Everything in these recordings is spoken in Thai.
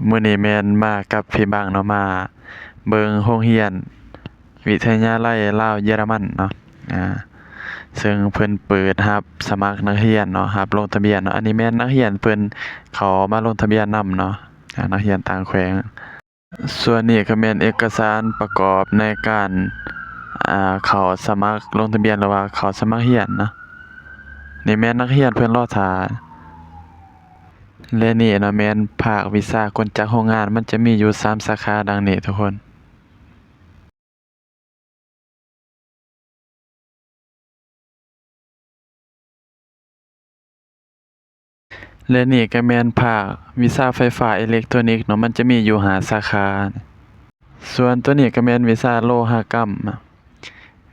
มื้อนี้แม่นมากับพี่บังเนาะมาเบิ่งโรงเรียนวิทยาลัยลาวเยอรมันเนาะอ่าซึ่งเพิ่นเปิดรับสมัครนักเรียนเนาะรับลงทะเบียนเนาะอันนี้แม่นนักเรียนเพิ่นเขามาลงทะเบียนนำเนาะนักเรียนต่างแขวงส่วนนี้ก็แม่นเอกสารประกอบในการเข้าสมัครลงทะเบียนหรือว่าเข้าสมัครเรียนเนาะนี่แม่นนักเรียนเพิ่นรอท่าและนี่เนาะแม่นภาควิชากลจักรโรงงานมันจะมีอยู่3สาขาดังนี้ทุกคนและนี่ก็แม่นภาควิชาไฟฟ้าอิเล็กทรอนิกส์เนาะมันจะมีอยู่5สาขาส่วนตัวนี้ก็แม่นวิชาโลหกรรม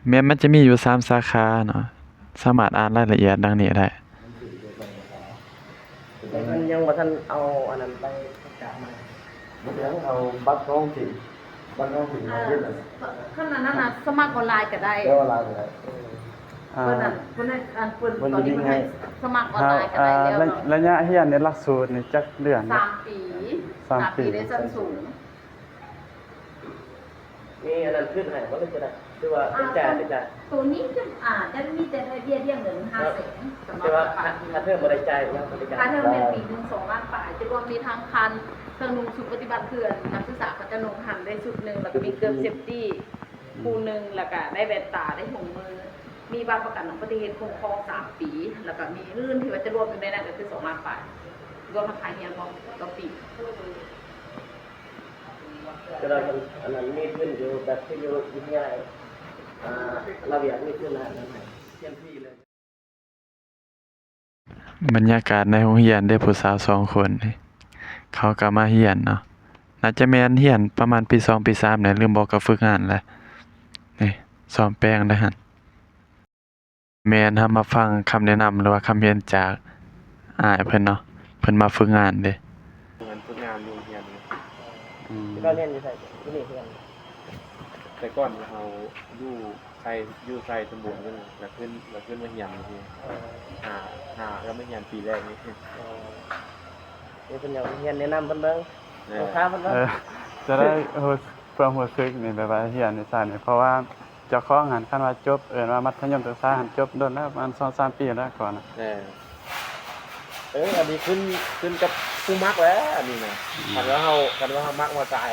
แม่นมันจะมีอยู่3สาขาเนาะสามารถอ่านรายละเอียดดังนี้ได้มันยังบ่ทันเอาอันนั้นไปประกาศมา มันยังเอาบัตรท้องถิ่นบัตรท้องถิ่นมาขึ้นเลย ขนาดนั้นน่ะสมัครออนไลน์ก็ได้ แล้วเวลาเลย เพิ่นน่ะเพิ่นให้อันเพิ่นตอนนี้เพิ่นให้สมัครออนไลน์ก็ได้แล้วเนาะ ระยะเรียนในหลักสูตรนี่จักเดือนนะ 3 ปี สามปี ได้ชั้นสูง มีอันนั้นขึ้นให้บ่เลยจะได้คือว่าเป็นจ่ายเป็นจ่าย ตัวนี้จะมีแต่ได้เบี้ยเลี้ยงเดือน500,000สำห แต่ว่า รับ ค่าเทอมบ่ได้จ่ายยังบ่ได้จ่าย ค่าเทอมเป็นปีหนึง2ล้านบาทจะรวมมีทั้งคันเครื่องนุ่งชุดปฏิบัติเพื่อนนักศึกษาเขาจะนุ่งหันได้ชุดหนึงแล้วก็มีเกลือเซฟตี้คู่หนึงแล้วก็ได้แว่นตาได้ถุงมือ มีบัตรประกันอุบัติเหตุคุ้มครอง3 ปี แล้วก็มีอื่นที่ว่าจะรวมอยู่ในนั้นก็คือ2ล้านบาทรวมทั้งค่าเรียนของต่อปี ก็ได้อันนั้นมีขึ้นอยู่แบบที่อยู่วิทยาลัยระเบียบมีขึ้นแล้วนั่นให้เตรียมที่เลย บรรยากาศในโรงเรียนได้ผู้สาว2คนนี่เขาก็มาเรียนเนาะน่าจะแม่นเรียนประมาณปี2ปี3เนี่ยลืมบอกก็ฝึกงานแหละนี่ซ้อมแป้งได้หั่นแม่นเฮามาฟังคำแนะนำหรือว่าคำเรียนจากอ้ายเพิ่นเนาะเพิ่นมาฝึกงานเด้ งานฝึกงานโรงเรียน ที่ก็เรียนอยู่ใส่ที่นี่เพื่อน แต่ก่อนเราอยู่ใส่สมบูรณ์กันแล้วขึ้นมาเฮียนทีหาแล้วมาเฮียนปีแรกนี่ นี่เพิ่นอยากเรียนแนะนำเพิ่นเบิ่งลูกค้าเพิ่นเบิ่ง จะได้ความรู้สึกนี่แบบว่าเรียนในศาสตร์นี่เพราะว่าเจ้าของหันคันว่าจบว่ามัธยมศึกษาหันจบโดนแล้วประมาณ2-3 ปีแล้วก่อนนะ อันนี้ขึ้นกับผู้มักแล้วอันนี้นะคันว่าเฮามักมาสา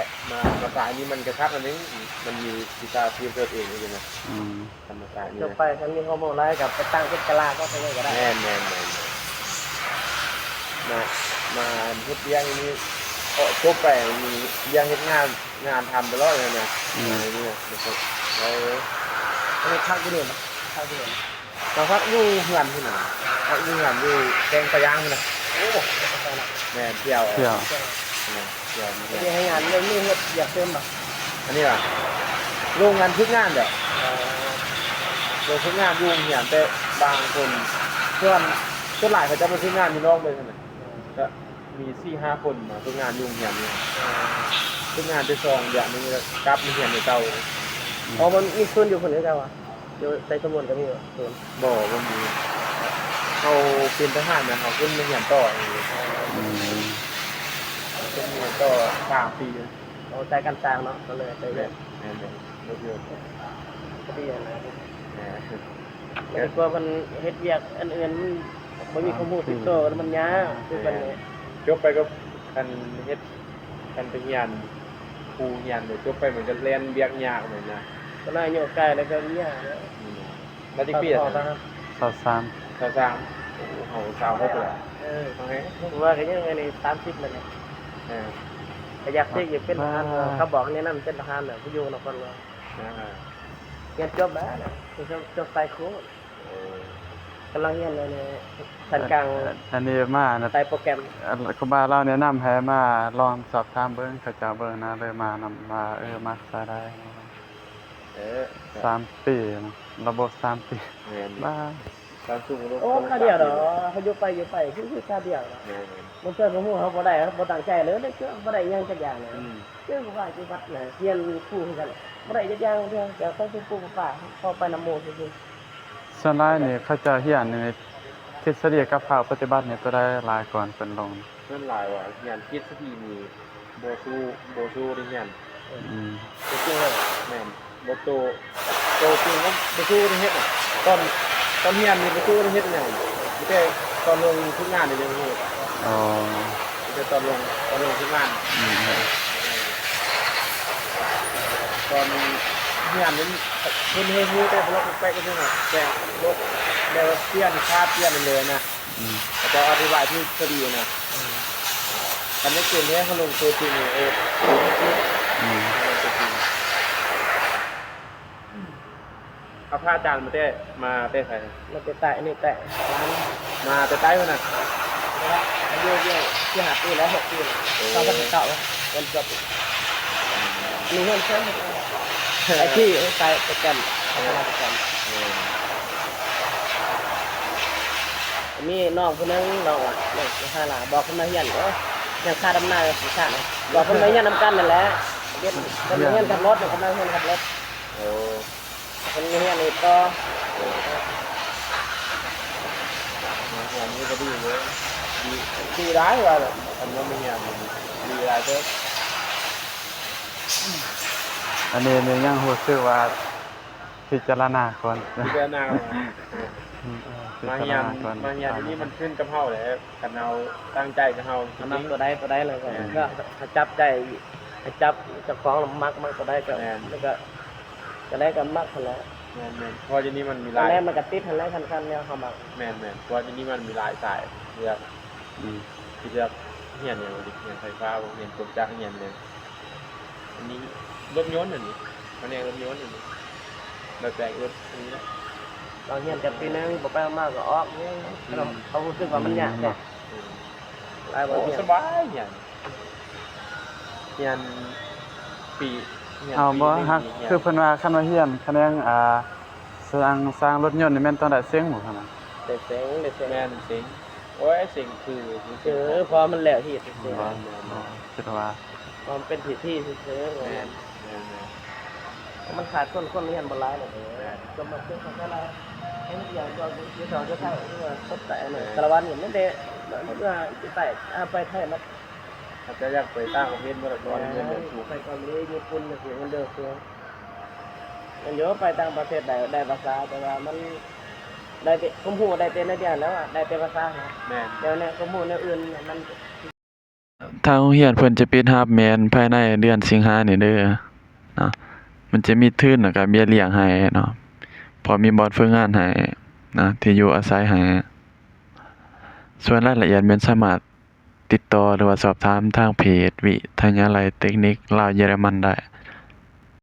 ยนี่มันกระชับอันนี้มันมีวิชาทีมเพิ่มเองอยู่นะ อืม ธรรมศาสตร์นี่ จบไปคันมีข้อมูลอะไรกับไปตั้งเป็นกะลาก็ไปเลยก็ได้ แม่นมาเฮ็ดเลี้ยงนี่จบไปมีเลี้ยงเฮ็ดงานทำตลอดเลยนะนี่นะแล้ว อันนี้พักอยู่นี่นะพักอยู่นี่ เราพักอยู่เฮือนที่ไหนพักอยู่เฮือนอยู่แกงปลาย่างนี่นะ โอ้ไปละ แม่เที่ยว เที่ยว เที่ยว เรียนให้งานเรื่องนี้เฮ็ดอยากเติมบ่ อันนี้ล่ะโรงงานทุกงานเด้อโรงทุกงานอยู่เฮียนแต่บางคนส่วนหลายเขาจะมาทุกงานอยู่นอกเลยนั่นน่ะก็มี 4-5 คนมาทุกงานอยู่เฮียนนี่ทุกงานไปซองเดือนนึงก็กลับมาเฮียนในเก่า อ๋อมันมีส่วนอยู่คนเดียวกันวะอยู่ใส่สมุนก็มีส่วน บ่บ่มีเขาเป็นทหารนะเขาขึ้นมาเฮียนต่อเอง อืม ขึ้นมาเฮียนต่อ3 ปี เอาใจกันสร้างเนาะก็เลยไปเรียน แม่นๆเยอะ ก็ดีนะ ๆแหม แล้วก็มันเฮ็ดเวียกอันอื่นมันบ่มีข้อมูลติดตัวแล้วมันยากคือกันนี่ จบไปก็กันเฮ็ดกันไปเฮียนครูเฮียนเดี๋ยวจบไปเหมือนจะเรียนเบียกยากเหมือนนะ ก็น่าโยกใกล้แล้วก็ยากนะ แล้วที่ปีอ่ะ 23 สาวสามเขาสาวเขาเปิด โอเค ว่าก็ยังไงนี่30แล้วเนี่ย เออ ก็อยากที่จะเป็นทหารเขาบอกแนะนำเป็นทหารน่ะผู้อยู่นครหลวง เรียนจบแล้วนะจบไซโคกำลังเรียนเลยในชั้นกลาง อันนี้มานะ ไซโปรแกรม ครูบาเราแนะนำให้มาลองสอบถามเบิ่งเขาเจ้าเบิ่งนะเลยมานำมามาซะได้ เออ 3 ปีนะระบบ3 ปี แม่น บ้า การสู้รบ โอ้ค่าเดียวเหรอเขาอยู่ไปคือค่าเดียวเหรอ แม่น มันเจอของเขาบ่ได้เขาบ่ตั้งใจเลยได้เจอบ่ได้ยังจักอย่างเลย อืม เจอว่าที่วัดน่ะเรียนครูกันบ่ได้จักอย่างเด้อจะต้องเป็นครูป่าพอไปนำโมซื่อ ส่วนหลายนี่เขาเจะเรียนในทฤษฎีกับภาคปฏิบัตินี่ตัวได้หลายก่อนเพิ่นลง เพื่อนหลายว่าเฮียนคิดสักทีมี สู้ได้เฮียน อืม จริงๆเลย แม่นบ่โตจริงก็บ่สู้ได้เฮ็ดน่ะตอนเฮียนนี่บ่สู้ได้เฮ็ดหยังมีแต่ตอนลงทุกงานนี่ยังฮู้ อ๋อ มีแต่ตอนลงทุกงาน อืม ตอนเฮียนนี่เพิ่นเฮ็ดฮู้แต่บ่ลอกไปก็จังได๋แต่ลกแล้วเปลี่ยนคาดเปลี่ยนเลยนะ อืม แต่ก็อธิบายที่พอดีนะคันได้เก่งแค่เขาลงตัวจริงนี่อืม ตัวจริงเอาพระอาจารย์มาเต้ไทย มันจะแตะนี่แตะร้าน มาแต่ใต้มันน่ะ นะครับอายุเยอะที่หาปีแล้ว6 ปีตอนพันเก่าแล้ววันจบมีเงินเพิ่มไอ้ที่ไปประกันประกันมีน้องคนนึงน้องอ่ะน้องห้าหลาบอกคนมาเฮียนก็ยังค่าดำนาสิชาติบอกคนมาเฮียนนำกันนั่นแหละเฮ็ดคนมาเฮียนขับรถคนมาเฮียนขับรถ โอ้ คนมาเฮียนนี่ก็ มาหัวนี้ก็ดีเลย ดีร้ายว่า อันนั้นไม่เงี้ยดีอะไรเด้อ อันนี้เนี่ยยังรู้สึกว่าพิจารณาก่อน พิจารณา อืมพิ มา จาร เงี้ย ณาก่อน มาเงี้ยนี่มันขึ้นกับเฮาเลยคันเอาตั้งใจกับเฮาจ มั ริ ก ง ตัวใดเลยก็จับได้จับเจ้าของมักตัวใดก็แล้วก็ได้ก็มักคนแล้ว แม่นพอจะนี่มันมี ตอ ห น ลาย แรกมันก็ติดทันแล้วคันเนี่ยเขามัก แม่นเพราะที่นี่มันมีหลายสายเลือก อืม ที่เลือกเฮียนเนี่ยดิเฮียนไฟฟ้าเฮียนกรมจักรเฮียนเนี่ยอันนี้รถยนต์อันนี้มันเองรถยนต์อันนี้แบบแปลงรถอันนี้นะ เราเฮียนจากปีนึงบ่ไปมากก็ออกนี่เขารู้สึกว่ามันยากเนี่ยหลายบ่ โอ้ เฮีย ส น บายเฮียนปีฮียน เอาบ่ ปีหนึ่ง ฮัก เฮียน คือเพิ่นว่าคันว่าเฮียนคะแนนสร้างรถยนต์นี่แม่นต้องได้เสียงบ่คั่นน่ะ เด็กเสียง แม่นสิงโอ้ยสิงคือ พอมันแล้วที่เสียง บ่คิดว่า พอมันเป็นที่เสียง แม่น มันขาดคนเฮียนบ่หลายเลยก็มาซื้อของเราให้มันอย่างก็ยี่สองจะเท่าที่ว่าตบแต่เนี่ยสารวัตรเนี่ยไม่ได้มันก็ไปไปไทยแล้ว อาจจะอยากไปตั้งประเทศเมื่อตอนเงินเดือนสูง ไปเกาหลีญี่ปุ่นเสียงมันเดือดเสียงมันเยอะไปต่างประเทศได้ภาษาแต่ว่ามันได้ผมพูดได้เต็มได้เดียวแล้วอ่ะได้เต็มภาษา แม่น เดี๋ยวเนี่ยผมพูดในอื่นมัน ทางโรงเรียนเพิ่นจะปิดรับแม่นภายในเดือนสิงหานี่เด้อเนาะมันจะมีทุนแล้วก็เบี้ยเลี้ยงให้เนาะพอมีบอร์ดฝึกงานให้นะที่อยู่อาศัยให้ส่วนรายละเอียดแม่นสามารถติดต่อหรือว่าสอบถามทางเพจวิทยาลัยเทคนิคลาวเยอรมันได้